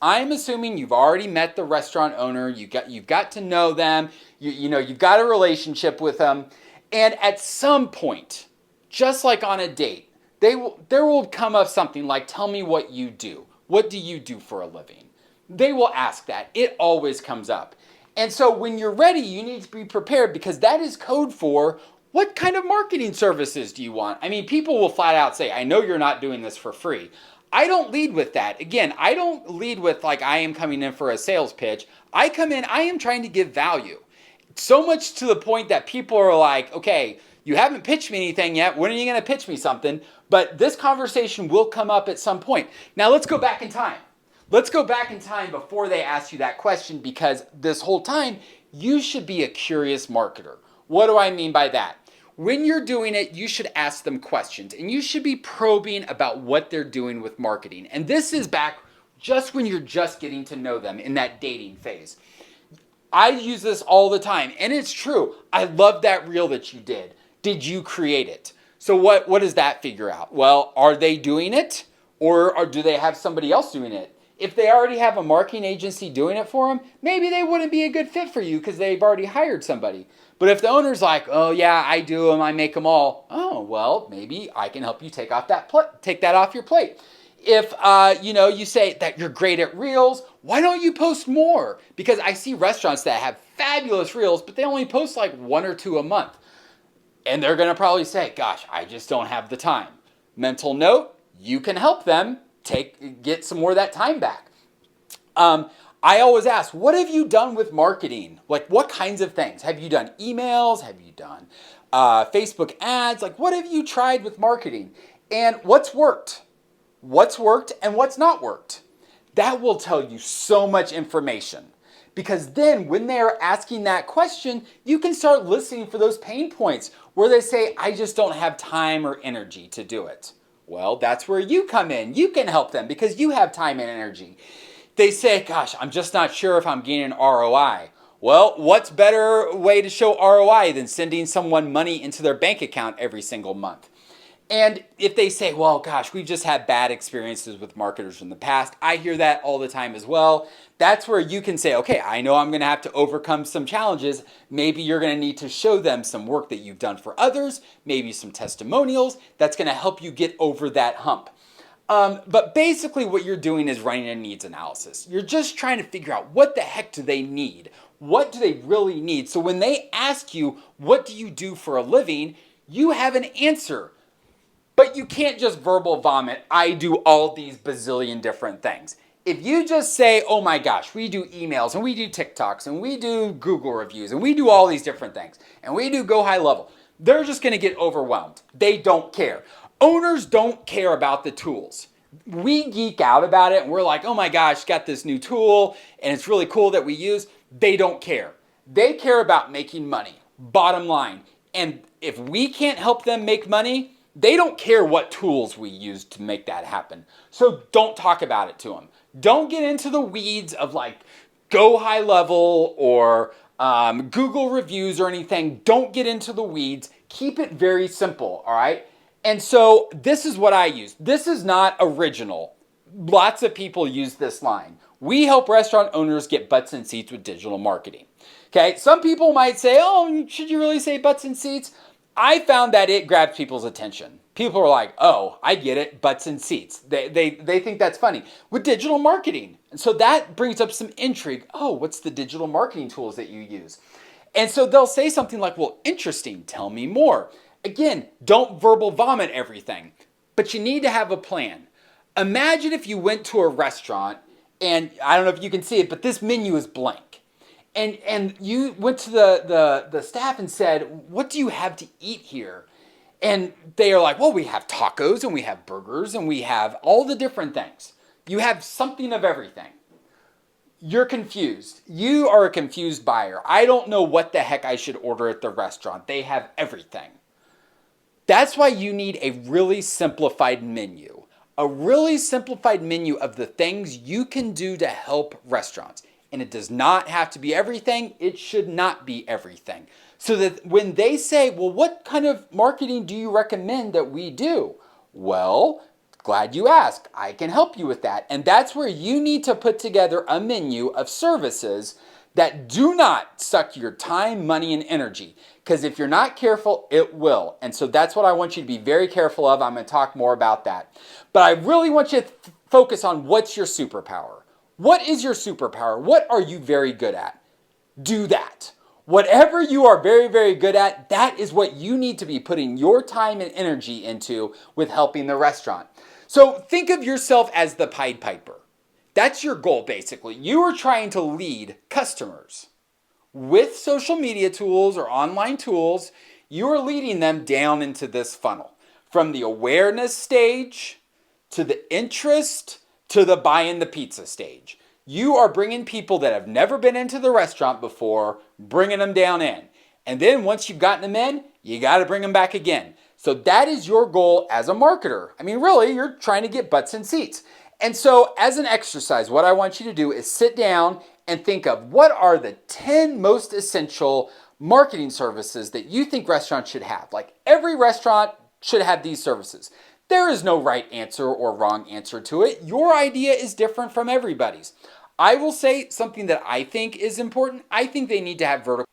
I'm assuming you've already met the restaurant owner. You've got to know them. You've got a relationship with them. And at some point, just like on a date, there will come up something like, tell me what you do. What do you do for a living? They will ask that. It always comes up. And so when you're ready, you need to be prepared, because that is code for, what kind of marketing services do you want? I mean, people will flat out say, I know you're not doing this for free. I don't lead with that. Again, I don't lead with like I am coming in for a sales pitch. I come in, I am trying to give value. So much to the point that people are like, okay, you haven't pitched me anything yet. When are you going to pitch me something? But this conversation will come up at some point. Now let's go back in time. Let's go back in time before they ask you that question, because this whole time you should be a curious marketer. What do I mean by that? When you're doing it, you should ask them questions, and you should be probing about what they're doing with marketing. And this is back just when you're just getting to know them in that dating phase. I use this all the time, and it's true. I love that reel that you did. Did you create it? So what does that figure out? Well, are they doing it, or do they have somebody else doing it? If they already have a marketing agency doing it for them, maybe they wouldn't be a good fit for you because they've already hired somebody. But if the owner's like, oh yeah, I do them, I make them all. Oh, well, maybe I can help you take that off your plate. If you say that you're great at reels, why don't you post more? Because I see restaurants that have fabulous reels, but they only post like 1 or 2 a month. And they're going to probably say, gosh, I just don't have the time. Mental note, you can help them get some more of that time back. I always ask, what have you done with marketing? Like, what kinds of things? Have you done emails? Have you done Facebook ads? Like, what have you tried with marketing? And what's worked? What's worked and what's not worked? That will tell you so much information. Because then when they're asking that question, you can start listening for those pain points where they say, I just don't have time or energy to do it. Well, that's where you come in. You can help them because you have time and energy. They say, gosh, I'm just not sure if I'm getting an ROI. Well, what's better way to show ROI than sending someone money into their bank account every single month? And if they say, well, gosh, we've just had bad experiences with marketers in the past. I hear that all the time as well. That's where you can say, okay, I know I'm going to have to overcome some challenges. Maybe you're going to need to show them some work that you've done for others, maybe some testimonials. That's going to help you get over that hump. But basically what you're doing is running a needs analysis. You're just trying to figure out what the heck do they need? What do they really need? So when they ask you, what do you do for a living? You have an answer. But you can't just verbal vomit, I do all these bazillion different things. If you just say, oh my gosh, we do emails and we do TikToks and we do Google reviews and we do all these different things and we do go high level, they're just going to get overwhelmed. They don't care. Owners don't care about the tools. We geek out about it and we're like, oh my gosh, got this new tool and it's really cool that we use. They don't care. They care about making money, bottom line. And if we can't help them make money, they don't care what tools we use to make that happen. So don't talk about it to them. Don't get into the weeds of like go high level or Google reviews or anything. Don't get into the weeds. Keep it very simple, all right? And so this is what I use. This is not original. Lots of people use this line. We help restaurant owners get butts in seats with digital marketing. Okay, some people might say, oh, should you really say butts in seats? I found that it grabs people's attention. People are like, oh, I get it, butts in seats. They think that's funny. With digital marketing. And so that brings up some intrigue. Oh, what's the digital marketing tools that you use? And so they'll say something like, well, interesting, tell me more. Again, don't verbal vomit everything, but you need to have a plan. Imagine if you went to a restaurant, and I don't know if you can see it, but this menu is blank. And you went to the staff and said, what do you have to eat here? And they are like, well, we have tacos and we have burgers and we have all the different things. You have something of everything. You're confused. You are a confused buyer. I don't know what the heck I should order at the restaurant. They have everything. That's why you need a really simplified menu. A really simplified menu of the things you can do to help restaurants. And it does not have to be everything. It should not be everything. So that when they say, well, what kind of marketing do you recommend that we do? Well, Glad you asked. I can help you with that. And that's where you need to put together a menu of services that do not suck your time, money, and energy. Because if you're not careful, it will. And so that's what I want you to be very careful of. I'm going to talk more about that. But I really want you to focus on what's your superpower. What is your superpower? What are you very good at? Do that. Whatever you are very, very good at, that is what you need to be putting your time and energy into with helping the restaurant. So think of yourself as the Pied Piper. That's your goal, basically. You are trying to lead customers. With social media tools or online tools, you are leading them down into this funnel. From the awareness stage, to the interest, to the buying the pizza stage. You are bringing people that have never been into the restaurant before, bringing them down in. And then once you've gotten them in, you got to bring them back again. So that is your goal as a marketer. I mean, really, you're trying to get butts in seats. And so as an exercise, what I want you to do is sit down and think of what are the 10 most essential marketing services that you think restaurants should have. Like every restaurant should have these services. There is no right answer or wrong answer to it. Your idea is different from everybody's. I will say something that I think is important. I think they need to have vertical.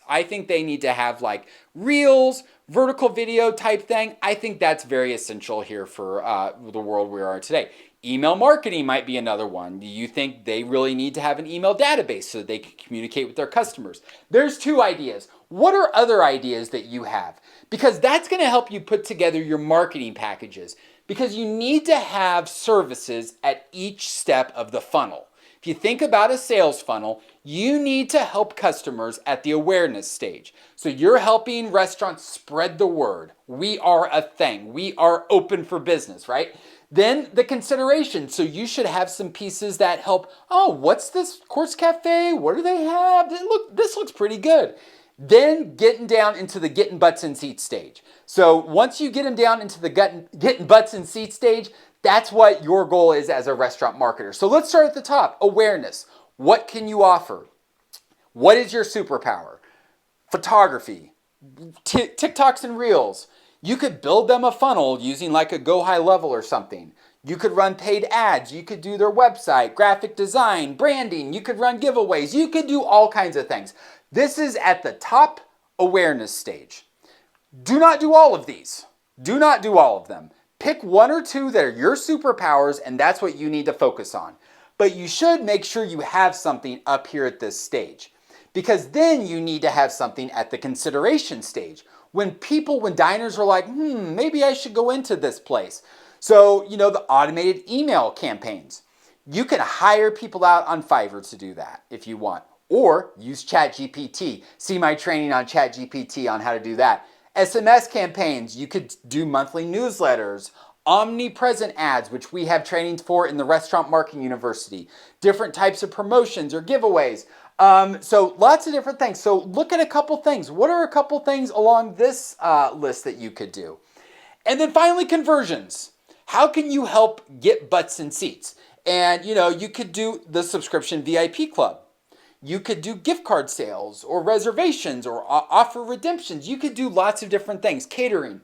I think they need to have like reels, vertical video type thing. I think that's very essential here for the world we are today. Email marketing might be another one. Do you think they really need to have an email database so that they can communicate with their customers? There's 2 ideas. What are other ideas that you have? Because that's going to help you put together your marketing packages. Because you need to have services at each step of the funnel. If you think about a sales funnel, you need to help customers at the awareness stage. So you're helping restaurants spread the word. We are a thing. We are open for business, right? Then the consideration. So you should have some pieces that help. Oh, what's this Course Cafe? What do they have? This looks pretty good. Then getting down into the getting butts in seats stage. So once you get them down into the getting butts in seats stage, that's what your goal is as a restaurant marketer. So let's start at the top. Awareness. What can you offer? What is your superpower? Photography, TikToks and Reels. You could build them a funnel using like a Go High Level or something. You could run paid ads. You could do their website, graphic design, branding. You could run giveaways. You could do all kinds of things. This is at the top awareness stage. Do not do all of these. Do not do all of them. Pick 1 or 2 that are your superpowers, and that's what you need to focus on. But you should make sure you have something up here at this stage. Because then you need to have something at the consideration stage. When diners are like, maybe I should go into this place. So, the automated email campaigns. You can hire people out on Fiverr to do that if you want. Or use ChatGPT. See my training on ChatGPT on how to do that. SMS campaigns. You could do monthly newsletters. Omnipresent ads, which we have training for in the Restaurant Marketing University. Different types of promotions or giveaways. So lots of different things. So look at a couple things. What are a couple things along this list that you could do? And then finally, conversions. How can you help get butts in seats? And you could do the subscription VIP club. You could do gift card sales or reservations or offer redemptions. You could do lots of different things, catering.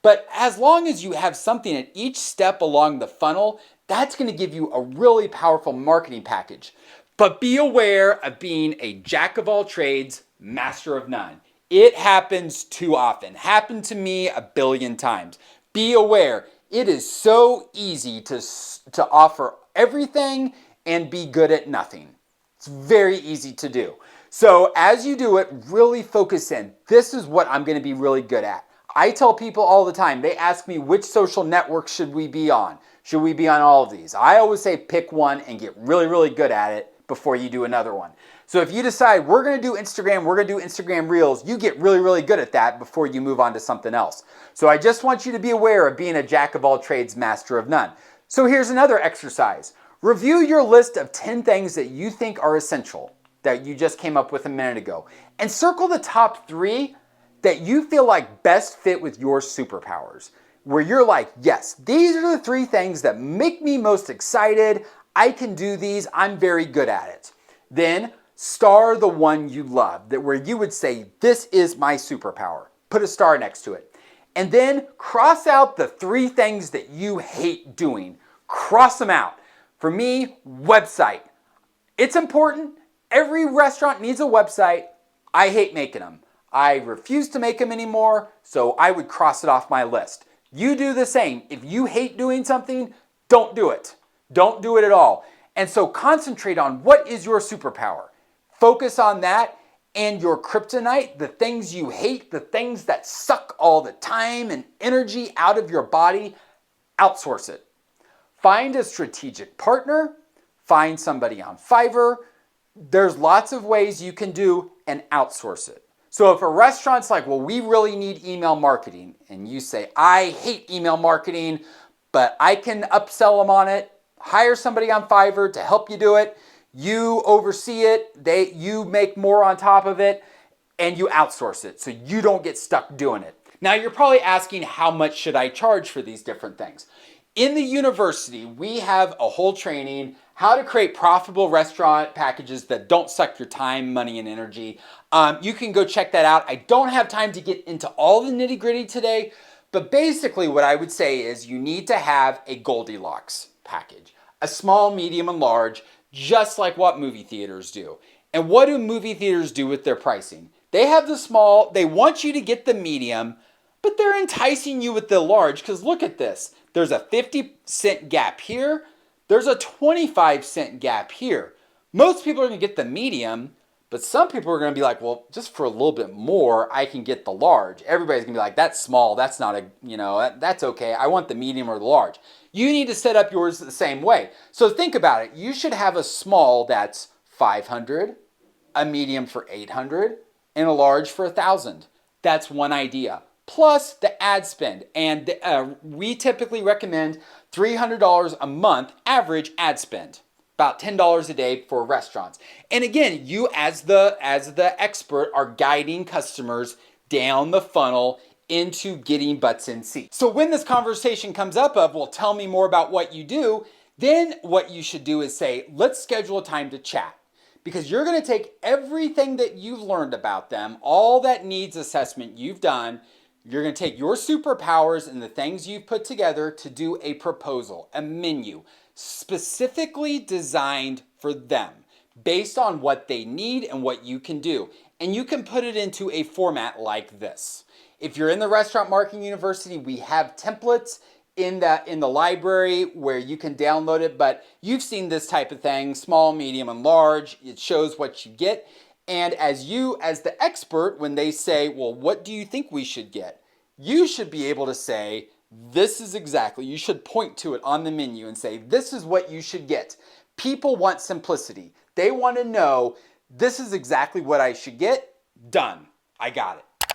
But as long as you have something at each step along the funnel, that's going to give you a really powerful marketing package. But be aware of being a jack of all trades, master of none. It happens too often. Happened to me a billion times. Be aware. It is so easy to offer everything and be good at nothing. It's very easy to do. So as you do it, really focus in. This is what I'm going to be really good at. I tell people all the time, they ask me which social network should we be on? Should we be on all of these? I always say pick one and get really, really good at it before you do another one. So if you decide we're going to do Instagram Reels, you get really, really good at that before you move on to something else. So I just want you to be aware of being a jack of all trades, master of none. So here's another exercise. Review your list of 10 things that you think are essential that you just came up with a minute ago. And circle the top 3 that you feel like best fit with your superpowers. Where you're like, yes, these are the 3 things that make me most excited. I can do these. I'm very good at it. Then star the one you love, that where you would say, this is my superpower. Put a star next to it. And then cross out the 3 things that you hate doing. Cross them out. For me, website. It's important. Every restaurant needs a website. I hate making them. I refuse to make them anymore, so I would cross it off my list. You do the same. If you hate doing something, don't do it. Don't do it at all. And so concentrate on what is your superpower. Focus on that and your kryptonite, the things you hate, the things that suck all the time and energy out of your body, outsource it. Find a strategic partner, find somebody on Fiverr. There's lots of ways you can do and outsource it. So if a restaurant's like, well, we really need email marketing, and you say, I hate email marketing, but I can upsell them on it, hire somebody on Fiverr to help you do it, you oversee it, you make more on top of it, and you outsource it so you don't get stuck doing it. Now you're probably asking, how much should I charge for these different things? In the university, we have a whole training, how to create profitable restaurant packages that don't suck your time, money, and energy. You can go check that out. I don't have time to get into all the nitty-gritty today, but basically what I would say is you need to have a Goldilocks package, a small, medium, and large, just like what movie theaters do. And what do movie theaters do with their pricing? They have the small, they want you to get the medium, but they're enticing you with the large, because look at this. There's a 50-cent gap here. There's a 25-cent gap here. Most people are going to get the medium, but some people are going to be like, well, just for a little bit more, I can get the large. Everybody's going to be like, that's small. That's not that's okay. I want the medium or the large. You need to set up yours the same way. So think about it. You should have a small that's $500, a medium for $800, and a large for $1,000. That's one idea. Plus the ad spend. And we typically recommend $300 a month average ad spend. About $10 a day for restaurants. And again, you as the expert are guiding customers down the funnel into getting butts in seats. So when this conversation comes up of, well, tell me more about what you do, then what you should do is say, let's schedule a time to chat. Because you're going to take everything that you've learned about them, all that needs assessment you've done, you're going to take your superpowers and the things you've put together to do a proposal, a menu, specifically designed for them, based on what they need and what you can do. And you can put it into a format like this. If you're in the Restaurant Marketing University, we have templates in the library where you can download it, but you've seen this type of thing, small, medium, and large. It shows what you get. And as the expert, when they say, well, what do you think we should get? You should be able to say, this is exactly, you should point to it on the menu and say, this is what you should get. People want simplicity. They want to know, this is exactly what I should get. Done. I got it.